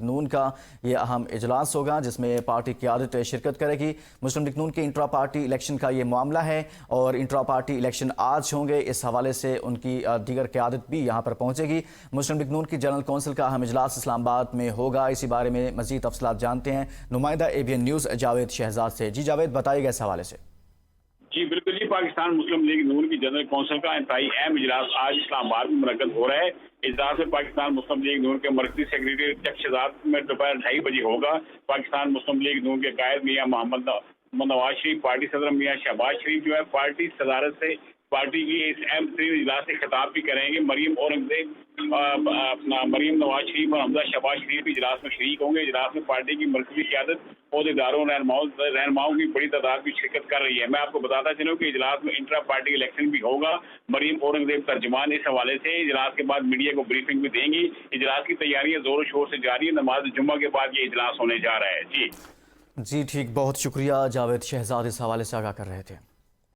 نون کا یہ اہم اجلاس ہوگا جس میں پارٹی قیادت شرکت کرے گی۔ مسلم لیگ نون کے انٹرا پارٹی الیکشن کا یہ معاملہ ہے اور انٹرا پارٹی الیکشن آج ہوں گے، اس حوالے سے ان کی دیگر قیادت بھی یہاں پر پہنچے گی۔ مسلم لیگ نون کی جنرل کونسل کا اہم اجلاس اسلام آباد میں ہوگا، اسی بارے میں مزید تفصیلات جانتے ہیں نمائندہ ABN نیوز جاوید شہزاد سے۔ جی جاوید، بتائیے گا اس حوالے سے۔ جی بالکل جی، پاکستان مسلم لیگ نون کی جنرل کونسل کا انتہائی اہم اجلاس آج اسلام آباد میں منعقد ہو رہا ہے۔ اجلاس میں پاکستان مسلم لیگ نون کے مرکزی سیکریٹری چک شہزاد میں دوپہر 2:30 بجے ہوگا۔ پاکستان مسلم لیگ نون کے قائد میاں محمد نواز شریف، پارٹی صدر میاں شہباز شریف جو ہے پارٹی صدارت سے پارٹی کی اس اہم ترین اجلاس سے خطاب بھی کریں گے۔ مریم نواز شریف اور حمزہ شہباز شریف بھی اجلاس میں شریک ہوں گے۔ اجلاس میں پارٹی کی مرکزی قیادت، عہدیداروں، رہنماؤں کی بڑی تعداد بھی شرکت کر رہی ہے۔ میں آپ کو بتاتا چلوں کہ اجلاس میں انٹرا پارٹی الیکشن بھی ہوگا۔ مریم اورنگزیب ترجمان اس حوالے سے اجلاس کے بعد میڈیا کو بریفنگ بھی دیں گی۔ اجلاس کی تیاریاں زور و شور سے جاری ہیں۔ نماز جمعہ کے بعد یہ اجلاس ہونے جا رہا ہے۔ جی ٹھیک، بہت شکریہ جاوید شہزاد، اس حوالے سے آگاہ کر رہے تھے۔